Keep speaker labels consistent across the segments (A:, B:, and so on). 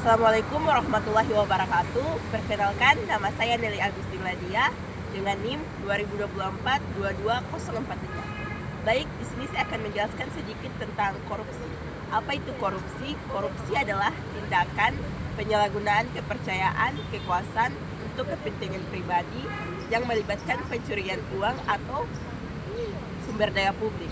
A: Assalamualaikum warahmatullahi wabarakatuh. Perkenalkan, nama saya Nelly Agustin Ladia dengan NIM 2024-22043. Baik, di sini saya akan menjelaskan sedikit tentang korupsi. Apa itu korupsi? Korupsi adalah tindakan penyalahgunaan kepercayaan, kekuasaan untuk kepentingan pribadi yang melibatkan pencurian uang atau sumber daya publik.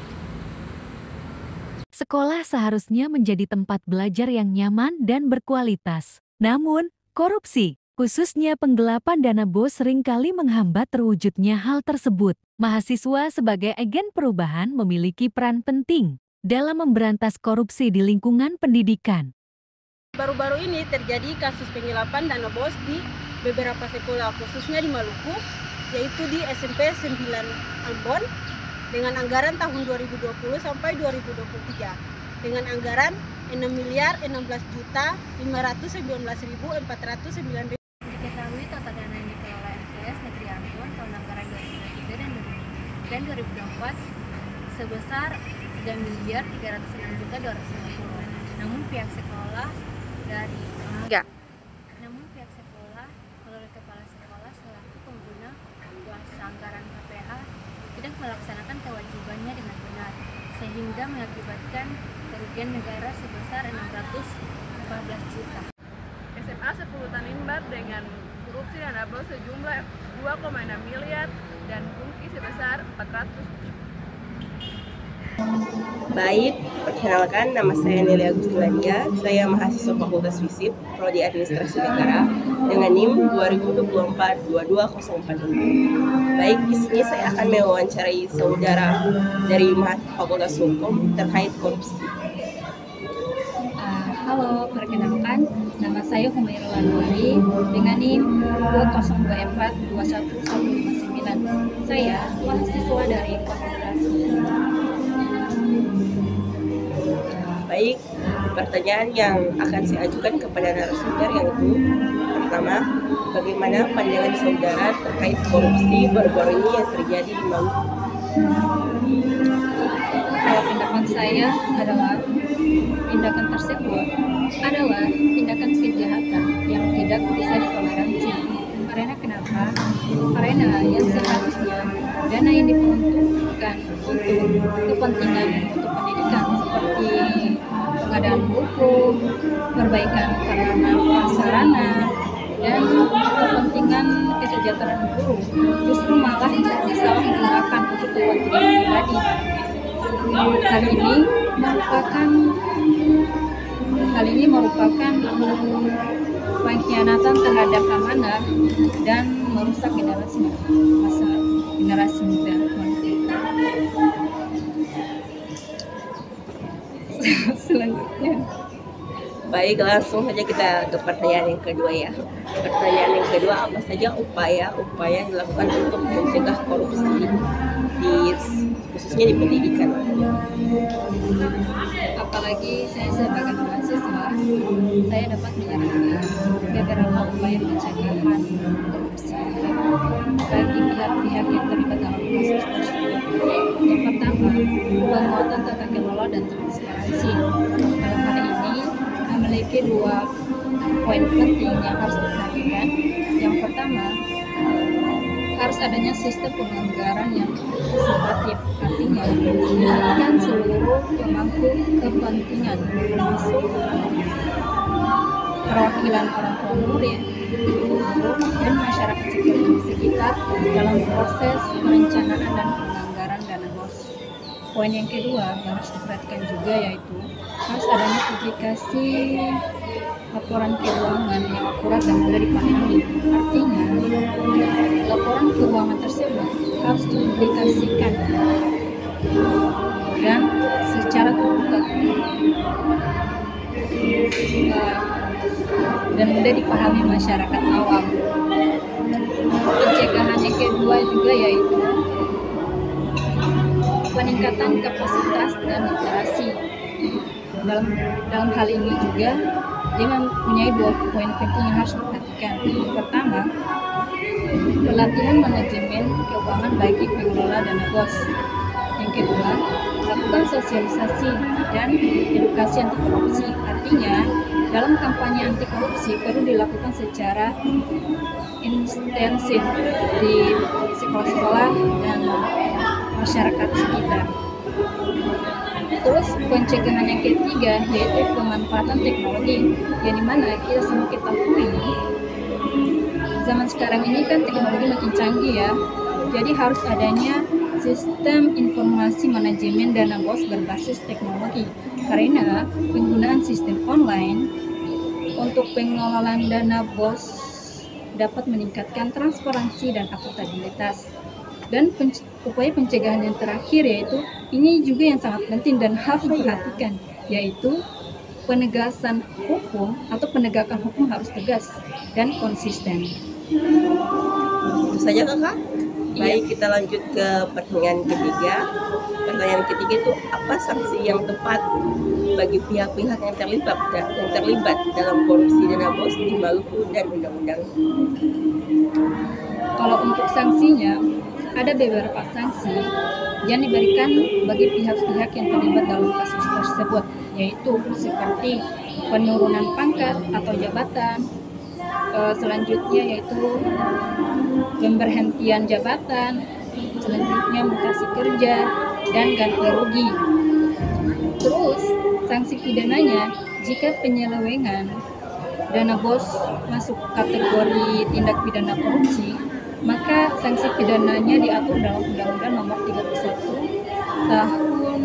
B: Sekolah seharusnya menjadi tempat belajar yang nyaman dan berkualitas. Namun, korupsi, khususnya penggelapan dana BOS seringkali menghambat terwujudnya hal tersebut. Mahasiswa sebagai agen perubahan memiliki peran penting dalam memberantas korupsi di lingkungan pendidikan.
C: Baru-baru ini terjadi kasus penyelapan dana BOS di beberapa sekolah, khususnya di Maluku, yaitu di SMP 9 Ambon, dengan anggaran tahun 2020 sampai 2023 dengan anggaran 6.016.519.409.
D: Diketahui total dana yang dikelola MTS Negeri Ambon tahun anggaran 2023 dan 2024 sebesar 3.306.250. Namun pihak sekolah melalui kepala sekolah selaku pengguna kuasa anggaran KPH tidak melaksanakan kewajibannya dengan benar, sehingga mengakibatkan kerugian negara sebesar 614 juta.
E: SMA 10 Tanimbar dengan korupsi dana BOS sejumlah 2,6 miliar dan pungki sebesar 400 juta.
A: Baik, perkenalkan, nama saya Nelly Agustin Ladia. Saya mahasiswa Fakultas FISIP, Prodi Administrasi Negara dengan NIM 2024-22045. Baik, di sini saya akan mewawancarai saudara dari Fakultas Hukum terkait korupsi.
F: Halo, perkenalkan, nama saya Humairul Anwari dengan NIM 2024-21159. Saya mahasiswa dari Fakultas Hukum.
A: Baik, pertanyaan yang akan saya ajukan kepada narasumber yaitu pertama, bagaimana pandangan saudara terkait korupsi baru-baru ini yang terjadi di Maluku?
F: Pendapat saya adalah tindakan tersebut adalah tindakan kejahatan yang tidak bisa ditoleransi. Karena kenapa? Karena yang seharusnya dana yang diperuntukkan untuk kepentingan untuk pendidikan seperti pengadaan buku, perbaikan sarana, dan kepentingan kesejahteraan guru justru malah disalahgunakan untuk kepentingan pribadi. Hal ini merupakan pengkhianatan terhadap amanah dan merusak generasi muda. Selanjutnya.
A: Baik, langsung saja kita ke pertanyaan yang kedua ya. Pertanyaan yang kedua, apa saja upaya yang dilakukan untuk mencegah korupsi khususnya di pendidikan?
F: Apalagi saya sebagai mahasiswa, saya dapat menyarankan beberapa upaya pencegahan korupsi bagi pihak-pihak yang terlibat dalam kasus tersebut. Yang pertama, penguatan tata kelola dan transparansi. Dalam hal ini, memiliki dua poin penting yang harus diperhatikan. Yang pertama, harus adanya sistem penganggaran yang partisipatif, artinya melibatkan seluruh pemangku kepentingan, termasuk perwakilan orang tua murid, guru, dan masyarakat sekitar dalam proses perencanaan dan penganggaran dana BOS. poin yang kedua yang harus diperhatikan juga yaitu harus adanya publikasi laporan keuangan yang akurat dan mudah dipahami. Artinya, laporan keuangan tersebut harus dipublikasikan dan secara terbuka dan mudah dipahami masyarakat awam. Pencegahan yang kedua juga yaitu peningkatan kapasitas dan literasi. Dalam hal ini juga dia mempunyai 2 poin penting yang harus diperhatikan. Yang pertama, pelatihan manajemen keuangan bagi pengelola dana BOS. Yang kedua, lakukan sosialisasi dan edukasi anti korupsi. Artinya, dalam kampanye anti korupsi perlu dilakukan secara intensif di sekolah-sekolah dan masyarakat sekitar. Terus pencegahan yang ketiga yaitu pemanfaatan teknologi, yang dimana kita semua ketahui zaman sekarang ini kan teknologi makin canggih ya. Jadi harus adanya sistem informasi manajemen dana BOS berbasis teknologi, karena penggunaan sistem online untuk pengelolaan dana BOS dapat meningkatkan transparansi dan akuntabilitas. Dan upaya pencegahan yang terakhir yaitu ini juga yang sangat penting dan harus diperhatikan, yaitu penegasan hukum atau penegakan hukum harus tegas dan konsisten.
A: Itu saja kakak. Baik, kita lanjut ke pertanyaan ketiga. Pertanyaan ketiga itu apa sanksi yang tepat bagi pihak-pihak yang terlibat dalam korupsi dana BOS di Maluku dan undang-undang?
F: Kalau untuk sanksinya, ada beberapa sanksi yang diberikan bagi pihak-pihak yang terlibat dalam kasus tersebut, yaitu seperti penurunan pangkat atau jabatan, selanjutnya yaitu pemberhentian jabatan, selanjutnya mutasi kerja, dan ganti rugi. Terus, sanksi pidananya jika penyelewengan dana BOS masuk kategori tindak pidana korupsi, maka sanksi pidananya diatur dalam Undang-Undang Nomor 31 Tahun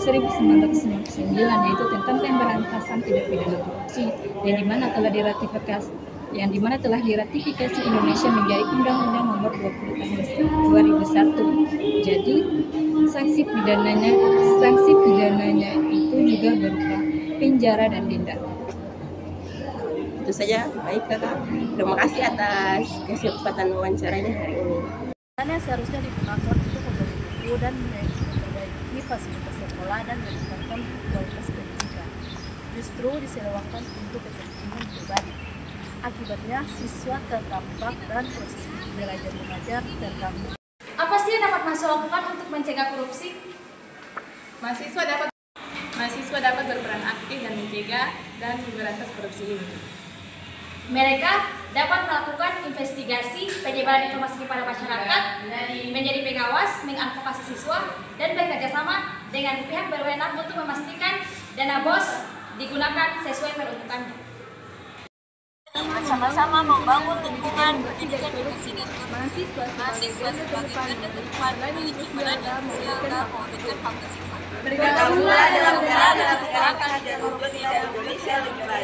F: 1999 yaitu tentang pemberantasan tindak pidana korupsi, yang dimana telah diratifikasi Indonesia menjadi Undang-Undang Nomor 20 Tahun 2001. Jadi sanksi pidananya itu juga berupa penjara dan denda.
A: Itu saja. Baik kakak, terima kasih atas kesempatan wawancaranya hari ini.
G: Yang seharusnya digunakan untuk membeli buku dan memperbaiki fasilitas sekolah dan meningkatkan kualitas pendidikan, justru disewakan untuk kepentingan pribadi. Akibatnya siswa terdampak dan proses belajar mengajar terganggu.
D: Apa sih yang dapat mahasiswa lakukan untuk mencegah korupsi?
E: Mahasiswa dapat berperan aktif dan mencegah dan memberantas korupsi ini.
D: Mereka dapat melakukan investigasi penyebaran informasi kepada masyarakat, menjadi pengawas, mengadvokasi siswa, dan bekerja sama dengan pihak berwenang untuk memastikan dana BOS digunakan sesuai peruntukannya.
H: Bersama-sama membangun lingkungan pendidikan inklusif dan mahasiswa sebagai garda terdepan melindungi dan mewujudkan hak asasi.
A: Bergabunglah dalam gerakan Indonesia Lebih Baik.